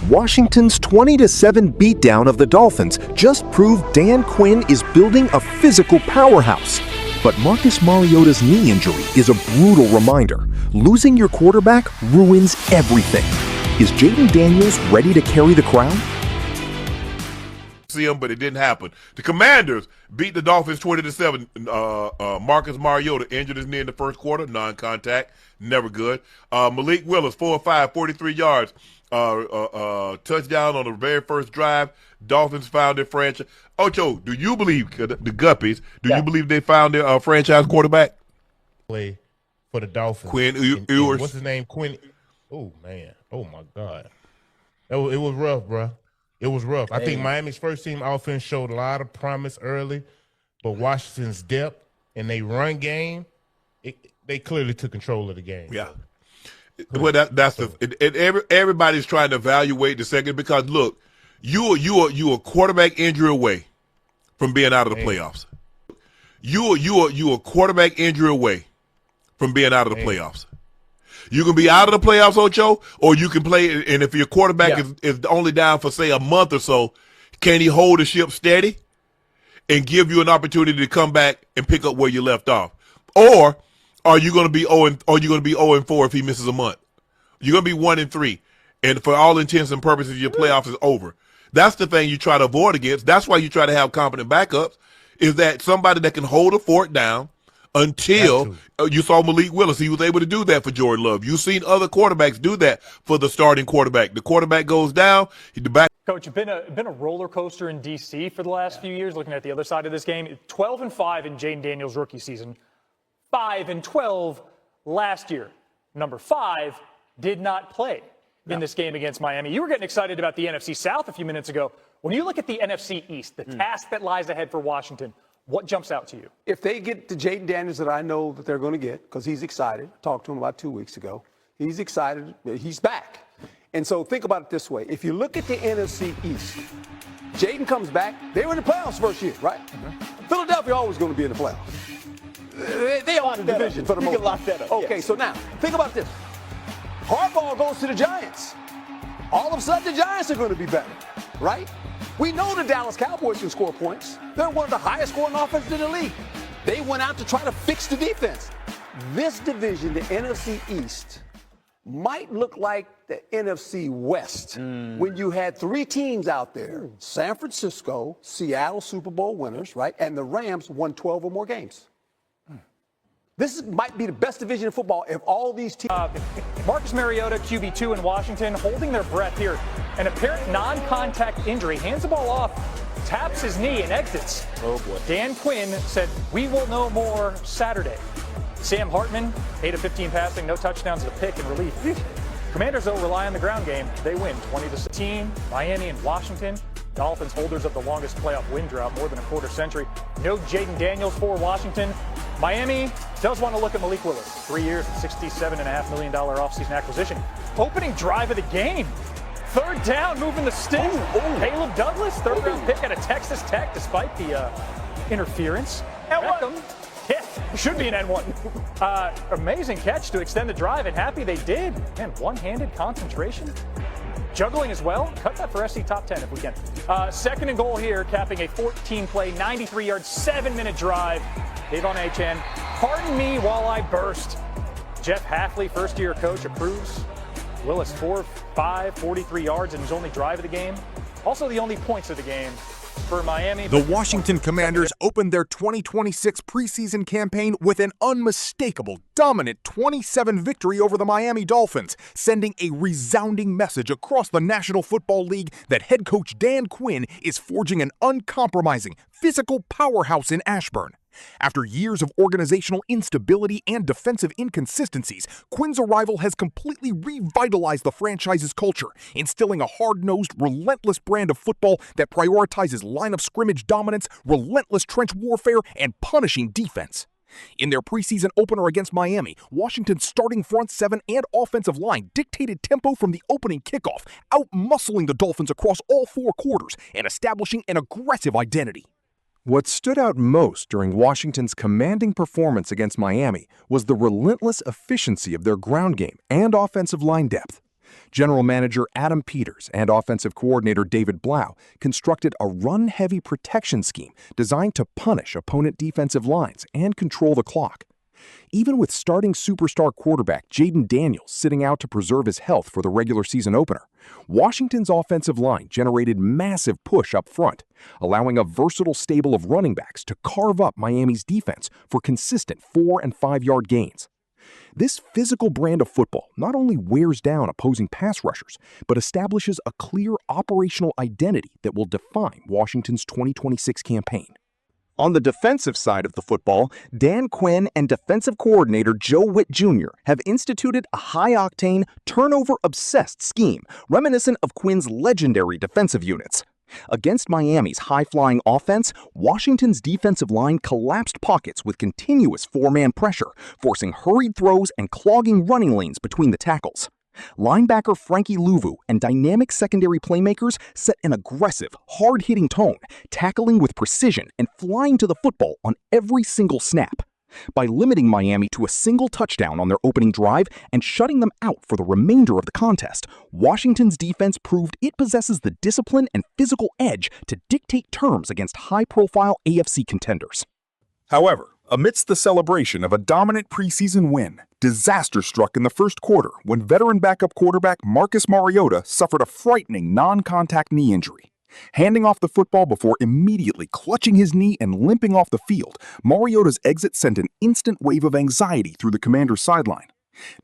Washington's 20-7 beatdown of the Dolphins just proved Dan Quinn is building a physical powerhouse. But Marcus Mariota's knee injury is a brutal reminder. Losing your quarterback ruins everything. Is Jayden Daniels ready to carry the crown? See him, but it didn't happen. The Commanders beat the Dolphins 20-7. Marcus Mariota injured his knee in the first quarter, non-contact, never good. Malik Willis, 4 of 5, 43 yards. Touchdown on the very first drive. Dolphins found their franchise. Ocho, do you believe the Guppies? Do you believe they found their franchise quarterback? Play for the Dolphins. Quinn Ewers. What's his name? Quinn. Oh man. Oh my God. It was rough, bro. It was rough. I think Miami's first team offense showed a lot of promise early, but Washington's depth and they run game, they clearly took control of the game. Yeah. Well, everybody's trying to evaluate the second because look, you a quarterback injury away from being out of the playoffs. You a quarterback injury away from being out of the playoffs. You can be out of the playoffs, Ocho, or you can play. And if your quarterback is only down for say a month or so, can he hold the ship steady and give you an opportunity to come back and pick up where you left off? Or are you going to be 0-4 if he misses a month? You're going to be 1-3, and for all intents and purposes, your playoffs is over. That's the thing you try to avoid against. That's why you try to have competent backups. Is that somebody that can hold a fort down until you saw Malik Willis. He was able to do that for Jordan Love. You've seen other quarterbacks do that for the starting quarterback. The quarterback goes down. The back. Coach, it's been a roller coaster in D.C. for the last few years. Looking at the other side of this game, 12-5 in Jayden Daniels' rookie season, 5-12 last year. Number 5 did not play in this game against Miami. You were getting excited about the NFC South a few minutes ago. When you look at the NFC East, the task that lies ahead for Washington, what jumps out to you? If they get the Jayden Daniels that I know that they're going to get, because he's excited. I talked to him about 2 weeks ago. He's excited. He's back. And so think about it this way. If you look at the NFC East, Jayden comes back. They were in the playoffs first year, right? Philadelphia always going to be in the playoffs. They are in the division for the most part. You can lock that up. Okay, so now, think about this. Harbaugh goes to the Giants. All of a sudden, the Giants are going to be better, right? We know the Dallas Cowboys can score points. They're one of the highest scoring offenses in the league. They went out to try to fix the defense. This division, the NFC East, might look like the NFC West when you had 3 teams out there. San Francisco, Seattle Super Bowl winners, right? And the Rams won 12 or more games. This might be the best division in football if all these teams. Marcus Mariota, QB2 in Washington, holding their breath here. An apparent non-contact injury, hands the ball off, taps his knee and exits. Oh boy. Dan Quinn said, "We will know more Saturday." Sam Hartman, 8 of 15 passing, no touchdowns, a pick in relief. Commanders, though, rely on the ground game. They win 20-16. Miami and Washington. Dolphins holders of the longest playoff win drought, more than a quarter century. No Jayden Daniels for Washington. Miami does want to look at Malik Willis. 3 years, $67.5 million offseason acquisition. Opening drive of the game. Third down, moving the stick. Caleb Douglas, third-round pick out of Texas Tech, despite the interference. Beckham, should be an N1. Amazing catch to extend the drive, and happy they did. Man, one-handed concentration. Juggling as well. Cut that for SC top 10 if we can. Second and goal here, capping a 14-play, 93-yard, 7-minute drive. Davon Achane, pardon me while I burst. Jeff Hafley, first-year coach, approves. Willis, 4-5, 43 yards in his only drive of the game. Also the only points of the game for Miami. The Washington Commanders opened their 2026 preseason campaign with an unmistakable, dominant 27 victory over the Miami Dolphins, sending a resounding message across the National Football League that head coach Dan Quinn is forging an uncompromising, physical powerhouse in Ashburn. After years of organizational instability and defensive inconsistencies, Quinn's arrival has completely revitalized the franchise's culture, instilling a hard-nosed, relentless brand of football that prioritizes line of scrimmage dominance, relentless trench warfare, and punishing defense. In their preseason opener against Miami, Washington's starting front seven and offensive line dictated tempo from the opening kickoff, out-muscling the Dolphins across all 4 quarters and establishing an aggressive identity. What stood out most during Washington's commanding performance against Miami was the relentless efficiency of their ground game and offensive line depth. General Manager Adam Peters and Offensive Coordinator David Blau constructed a run-heavy protection scheme designed to punish opponent defensive lines and control the clock. Even with starting superstar quarterback Jayden Daniels sitting out to preserve his health for the regular season opener, Washington's offensive line generated massive push up front, allowing a versatile stable of running backs to carve up Miami's defense for consistent 4- and 5-yard gains. This physical brand of football not only wears down opposing pass rushers, but establishes a clear operational identity that will define Washington's 2026 campaign. On the defensive side of the football, Dan Quinn and defensive coordinator Joe Whitt Jr. have instituted a high-octane, turnover-obsessed scheme reminiscent of Quinn's legendary defensive units. Against Miami's high-flying offense, Washington's defensive line collapsed pockets with continuous 4-man pressure, forcing hurried throws and clogging running lanes between the tackles. Linebacker Frankie Louvu and dynamic secondary playmakers set an aggressive, hard-hitting tone, tackling with precision and flying to the football on every single snap. By limiting Miami to a single touchdown on their opening drive and shutting them out for the remainder of the contest, Washington's defense proved it possesses the discipline and physical edge to dictate terms against high-profile AFC contenders. However, amidst the celebration of a dominant preseason win, disaster struck in the first quarter when veteran backup quarterback Marcus Mariota suffered a frightening non-contact knee injury. Handing off the football before immediately clutching his knee and limping off the field, Mariota's exit sent an instant wave of anxiety through the Commander's sideline.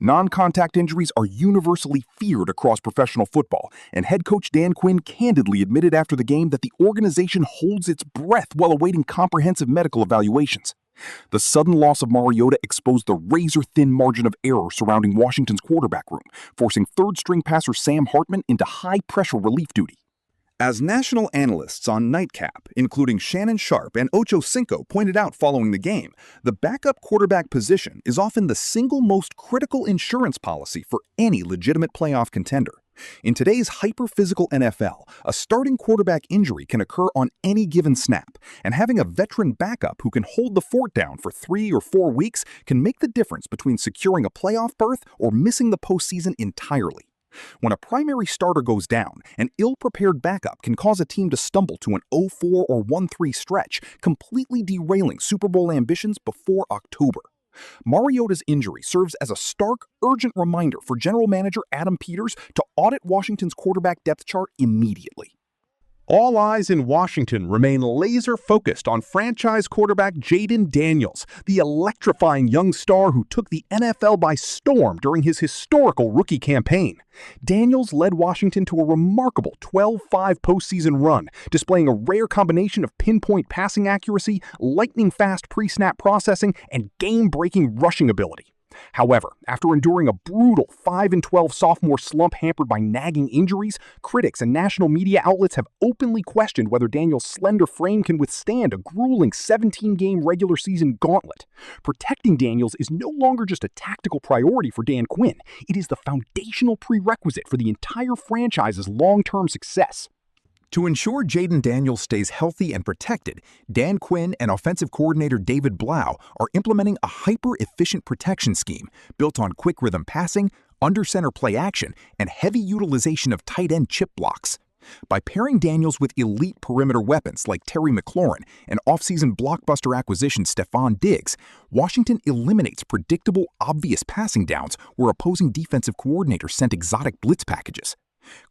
Non-contact injuries are universally feared across professional football, and head coach Dan Quinn candidly admitted after the game that the organization holds its breath while awaiting comprehensive medical evaluations. The sudden loss of Mariota exposed the razor-thin margin of error surrounding Washington's quarterback room, forcing third-string passer Sam Hartman into high-pressure relief duty. As national analysts on Nightcap, including Shannon Sharpe and Ocho Cinco, pointed out following the game, the backup quarterback position is often the single most critical insurance policy for any legitimate playoff contender. In today's hyper-physical NFL, a starting quarterback injury can occur on any given snap, and having a veteran backup who can hold the fort down for 3 or 4 weeks can make the difference between securing a playoff berth or missing the postseason entirely. When a primary starter goes down, an ill-prepared backup can cause a team to stumble to an 0-4 or 1-3 stretch, completely derailing Super Bowl ambitions before October. Mariota's injury serves as a stark, urgent reminder for General Manager Adam Peters to audit Washington's quarterback depth chart immediately. All eyes in Washington remain laser-focused on franchise quarterback Jayden Daniels, the electrifying young star who took the NFL by storm during his historical rookie campaign. Daniels led Washington to a remarkable 12-5 postseason run, displaying a rare combination of pinpoint passing accuracy, lightning-fast pre-snap processing, and game-breaking rushing ability. However, after enduring a brutal 5-12 sophomore slump hampered by nagging injuries, critics and national media outlets have openly questioned whether Daniels' slender frame can withstand a grueling 17-game regular season gauntlet. Protecting Daniels is no longer just a tactical priority for Dan Quinn, it is the foundational prerequisite for the entire franchise's long-term success. To ensure Jayden Daniels stays healthy and protected, Dan Quinn and offensive coordinator David Blau are implementing a hyper-efficient protection scheme built on quick rhythm passing, under-center play action, and heavy utilization of tight end chip blocks. By pairing Daniels with elite perimeter weapons like Terry McLaurin and offseason blockbuster acquisition Stephon Diggs, Washington eliminates predictable, obvious passing downs where opposing defensive coordinators sent exotic blitz packages.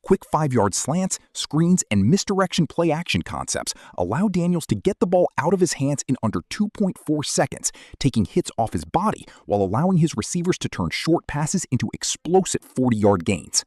Quick 5-yard slants, screens, and misdirection play-action concepts allow Daniels to get the ball out of his hands in under 2.4 seconds, taking hits off his body while allowing his receivers to turn short passes into explosive 40-yard gains.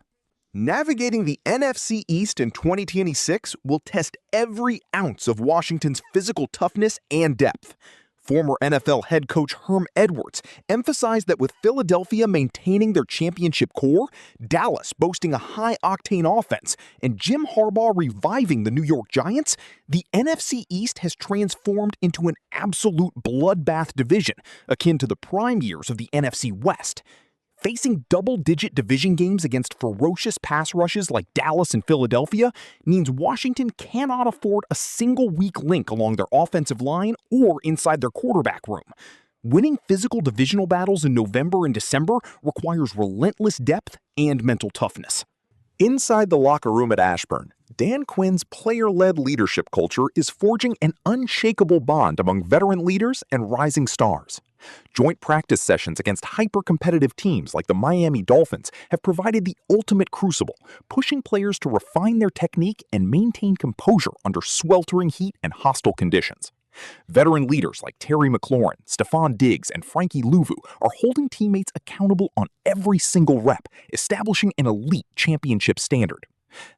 Navigating the NFC East in 2026 will test every ounce of Washington's physical toughness and depth. Former NFL head coach Herm Edwards emphasized that with Philadelphia maintaining their championship core, Dallas boasting a high-octane offense, and Jim Harbaugh reviving the New York Giants, the NFC East has transformed into an absolute bloodbath division, akin to the prime years of the NFC West. Facing double-digit division games against ferocious pass rushes like Dallas and Philadelphia means Washington cannot afford a single weak link along their offensive line or inside their quarterback room. Winning physical divisional battles in November and December requires relentless depth and mental toughness. Inside the locker room at Ashburn, Dan Quinn's player-led leadership culture is forging an unshakable bond among veteran leaders and rising stars. Joint practice sessions against hyper-competitive teams like the Miami Dolphins have provided the ultimate crucible, pushing players to refine their technique and maintain composure under sweltering heat and hostile conditions. Veteran leaders like Terry McLaurin, Stephon Diggs, and Frankie Louvu are holding teammates accountable on every single rep, establishing an elite championship standard.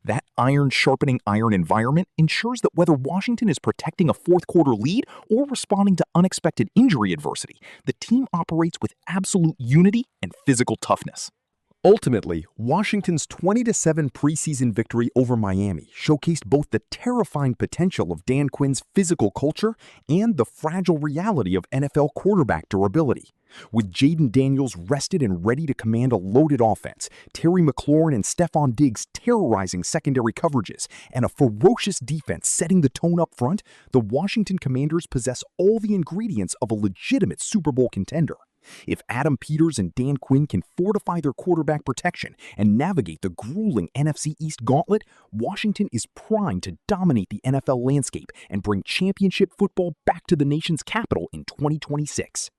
That iron-sharpening iron environment ensures that whether Washington is protecting a fourth-quarter lead or responding to unexpected injury adversity, the team operates with absolute unity and physical toughness. Ultimately, Washington's 20-7 preseason victory over Miami showcased both the terrifying potential of Dan Quinn's physical culture and the fragile reality of NFL quarterback durability. With Jayden Daniels rested and ready to command a loaded offense, Terry McLaurin and Stephon Diggs terrorizing secondary coverages, and a ferocious defense setting the tone up front, the Washington Commanders possess all the ingredients of a legitimate Super Bowl contender. If Adam Peters and Dan Quinn can fortify their quarterback protection and navigate the grueling NFC East gauntlet, Washington is primed to dominate the NFL landscape and bring championship football back to the nation's capital in 2026.